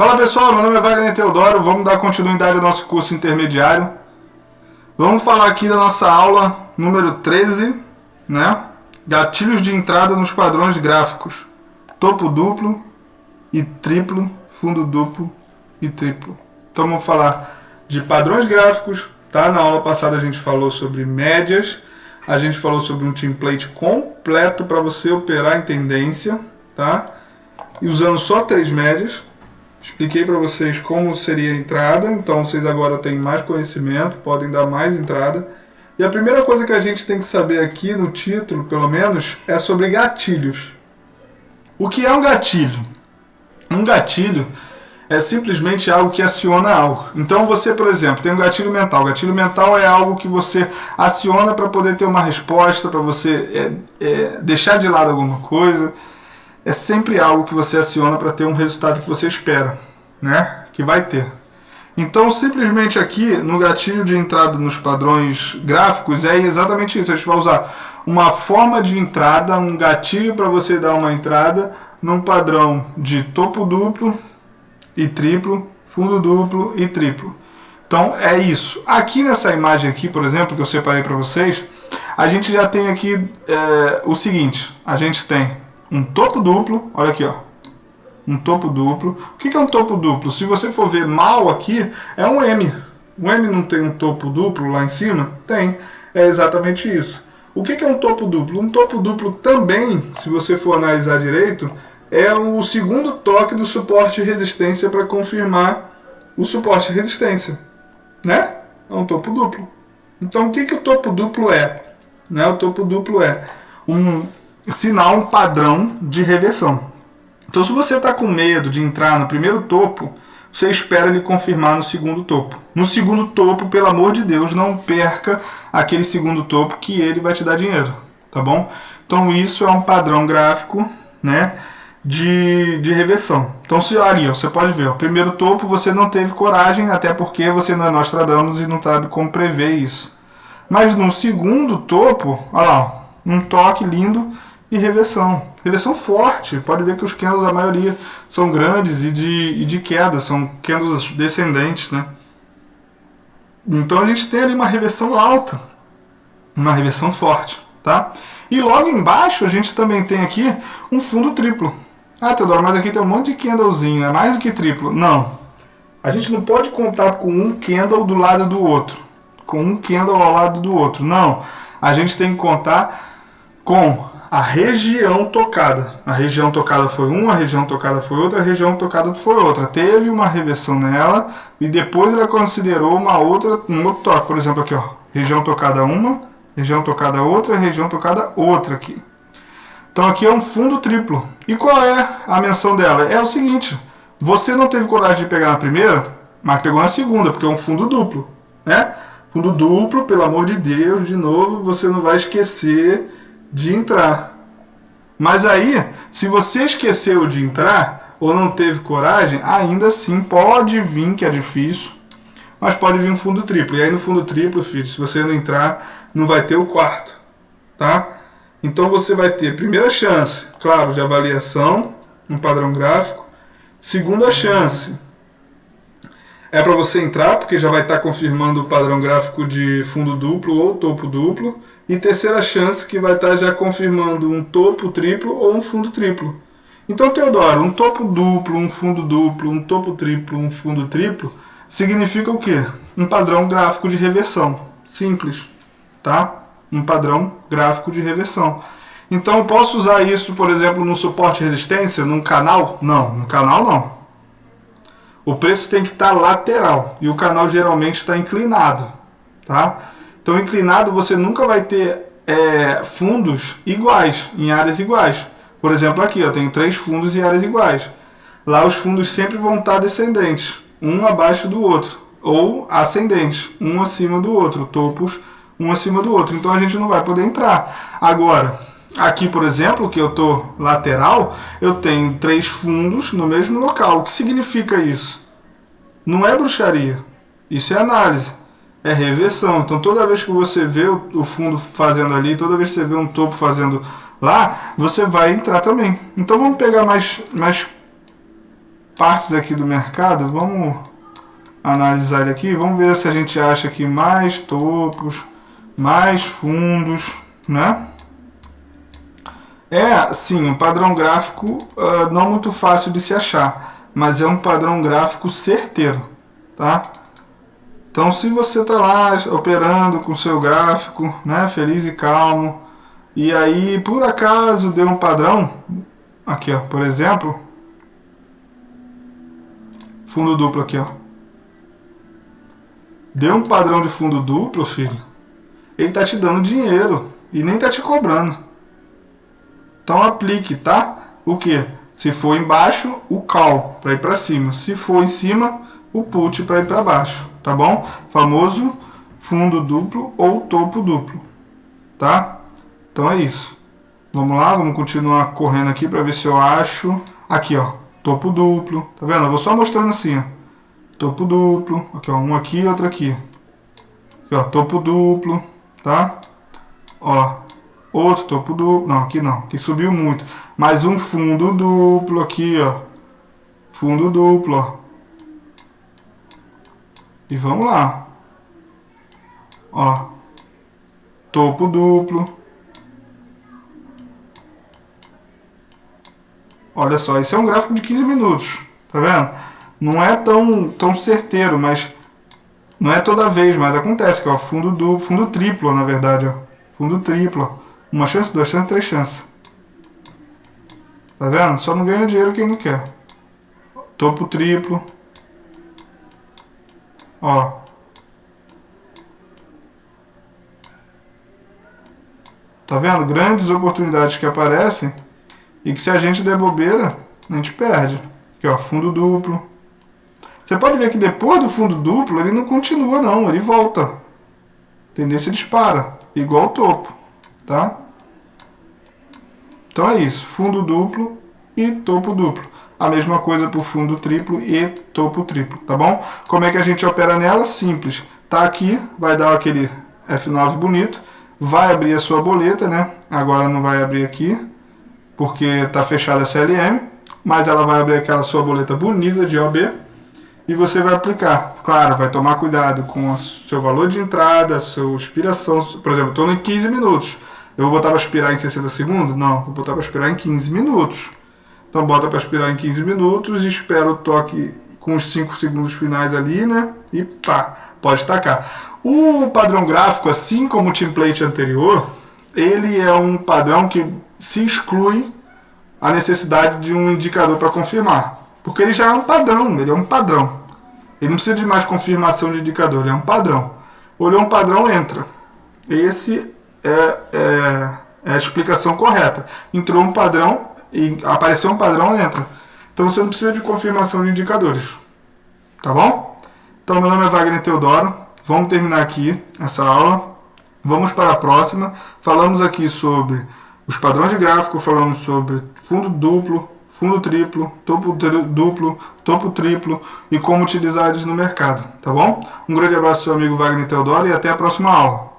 Fala pessoal, meu nome é Wagner Teodoro, vamos dar continuidade ao nosso curso intermediário. Vamos falar aqui da nossa aula número 13, né? Gatilhos de entrada nos padrões gráficos. Topo duplo e triplo, fundo duplo e triplo. Então vamos falar de padrões gráficos, tá? Na aula passada a gente falou sobre médias, a gente falou sobre um template completo para você operar em tendência, tá? E usando só 3 médias. Expliquei para vocês como seria a entrada, então vocês agora têm mais conhecimento, podem dar mais entrada. E a primeira coisa que a gente tem que saber aqui no título, pelo menos, é sobre gatilhos. O que é um gatilho? Um gatilho é simplesmente algo que aciona algo. Então você, por exemplo, tem um gatilho mental. O gatilho mental é algo que você aciona para poder ter uma resposta, para você deixar de lado alguma coisa. É sempre algo que você aciona para ter um resultado que você espera, né? Que vai ter. Então, simplesmente aqui no gatilho de entrada nos padrões gráficos é exatamente isso. A gente vai usar uma forma de entrada, um gatilho para você dar uma entrada num padrão de topo duplo e triplo, fundo duplo e triplo. Então, é isso. Aqui nessa imagem aqui, por exemplo, que eu separei para vocês, a gente já tem aqui o seguinte. A gente tem um topo duplo, olha aqui, ó. Um topo duplo. O que é um topo duplo? Se você for ver mal aqui, é um M. O M não tem um topo duplo lá em cima? Tem. É exatamente isso. O que é um topo duplo? Um topo duplo também, se você for analisar direito, é o segundo toque do suporte e resistência para confirmar o suporte e resistência. Né? É um topo duplo. Então, o que o topo duplo é? Né? O topo duplo é um sinal, um padrão de reversão. Então, se você está com medo de entrar no primeiro topo, você espera ele confirmar no segundo topo. No segundo topo, pelo amor de Deus, não perca aquele segundo topo que ele vai te dar dinheiro, tá bom? Então, isso é um padrão gráfico, né, de reversão. Então, se ali, ó, você pode ver, o primeiro topo você não teve coragem, até porque você não é Nostradamus e não sabe como prever isso. Mas no segundo topo, olha lá, ó, um toque lindo e reversão. Reversão forte. Pode ver que os candles, a maioria, são grandes e de queda. São candles descendentes, né? Então a gente tem ali uma reversão alta. Uma reversão forte, tá? E logo embaixo a gente também tem aqui um fundo triplo. Ah, Teodoro, mas aqui tem um monte de candlezinho. É mais do que triplo. Não. A gente não pode contar com um candle do lado do outro. Com um candle ao lado do outro. Não. A gente tem que contar com a região tocada. A região tocada foi uma, a região tocada foi outra, a região tocada foi outra. Teve uma reversão nela e depois ela considerou um outro toque. Por exemplo, aqui, ó, região tocada uma, região tocada outra, região tocada outra aqui. Então aqui é um fundo triplo. E qual é a menção dela? É o seguinte, você não teve coragem de pegar na primeira, mas pegou na segunda, porque é um fundo duplo, né? Fundo duplo, pelo amor de Deus, de novo, você não vai esquecer de entrar. Mas aí, se você esqueceu de entrar ou não teve coragem, ainda assim pode vir, que é difícil, mas pode vir um fundo triplo. E aí no fundo triplo, filho, se você não entrar, não vai ter o quarto, tá? Então você vai ter primeira chance, claro, de avaliação, um padrão gráfico. Segunda chance é para você entrar, porque já vai estar confirmando o padrão gráfico de fundo duplo ou topo duplo. E terceira chance que vai estar já confirmando um topo triplo ou um fundo triplo. Então, Teodoro, um topo duplo, um fundo duplo, um topo triplo, um fundo triplo, significa o quê? Um padrão gráfico de reversão. Simples, tá? Um padrão gráfico de reversão. Então, eu posso usar isso, por exemplo, no suporte e resistência, num canal? Não, no canal não. O preço tem que estar lateral e o canal geralmente está inclinado, tá? Então, inclinado você nunca vai ter fundos iguais, em áreas iguais. Por exemplo, aqui eu tenho 3 fundos em áreas iguais. Lá os fundos sempre vão estar descendentes, um abaixo do outro, ou ascendentes, um acima do outro, topos um acima do outro. Então a gente não vai poder entrar. Agora, aqui por exemplo, que eu estou lateral, eu tenho 3 fundos no mesmo local. O que significa isso? Não é bruxaria, isso é análise. É reversão. Então toda vez que você vê o fundo fazendo ali, toda vez que você vê um topo fazendo lá, você vai entrar também. Então vamos pegar mais partes aqui do mercado, vamos analisar ele aqui, vamos ver se a gente acha aqui mais topos, mais fundos, né? É, sim, um padrão gráfico não muito fácil de se achar, mas é um padrão gráfico certeiro, tá? Então, se você está lá operando com o seu gráfico, né, feliz e calmo, e aí por acaso deu um padrão, aqui ó, por exemplo, fundo duplo aqui ó, deu um padrão de fundo duplo, filho, ele tá te dando dinheiro e nem tá te cobrando. Então aplique, tá? O que? Se for embaixo, o call para ir para cima. Se for em cima, o put para ir para baixo, tá bom? Famoso fundo duplo ou topo duplo, tá? Então é isso. Vamos lá, vamos continuar correndo aqui para ver se eu acho. Aqui, ó, topo duplo, tá vendo? Eu vou só mostrando assim, ó. Topo duplo, aqui ó, um aqui e outro aqui. Aqui ó, topo duplo, tá? Ó, outro topo duplo, não, aqui subiu muito. Mais um fundo duplo aqui, ó. Fundo duplo, ó. E vamos lá. Ó, topo duplo. Olha só, esse é um gráfico de 15 minutos, tá vendo? Não é tão certeiro, mas não é toda vez, mas acontece que ó, fundo duplo, fundo triplo, na verdade, ó. Fundo triplo, ó. Uma chance, duas chances, três chances. Tá vendo? Só não ganha dinheiro quem não quer. Topo triplo. Ó. Tá vendo? Grandes oportunidades que aparecem e que se a gente der bobeira, a gente perde. Aqui ó, fundo duplo. Você pode ver que depois do fundo duplo, ele não continua não, ele volta. Tendência dispara, igual o topo, tá? Então é isso, fundo duplo e topo duplo. A mesma coisa para o fundo triplo e topo triplo, tá bom? Como é que a gente opera nela? Simples. Tá aqui, vai dar aquele F9 bonito, vai abrir a sua boleta, né? Agora não vai abrir aqui, porque tá fechada a CLM, mas ela vai abrir aquela sua boleta bonita de OB e você vai aplicar. Claro, vai tomar cuidado com o seu valor de entrada, a sua expiração. Por exemplo, estou em 15 minutos. Eu vou botar para expirar em 60 segundos? Não, vou botar para expirar em 15 minutos. Então bota para expirar em 15 minutos e espera o toque com os 5 segundos finais ali, né? E pá, pode tacar. O padrão gráfico, assim como o template anterior, ele é um padrão que se exclui a necessidade de um indicador para confirmar. Porque ele já é um padrão, ele é um padrão. Ele não precisa de mais confirmação de indicador, ele é um padrão. Olhou um padrão, entra. Esse é a explicação correta. Entrou um padrão e apareceu um padrão, entra. Então você não precisa de confirmação de indicadores. Tá bom? Então meu nome é Wagner Teodoro. Vamos terminar aqui essa aula. Vamos para a próxima. Falamos aqui sobre os padrões de gráfico, falamos sobre fundo duplo, fundo triplo, topo duplo, topo triplo e como utilizar eles no mercado. Tá bom? Um grande abraço, seu amigo Wagner Teodoro, e até a próxima aula.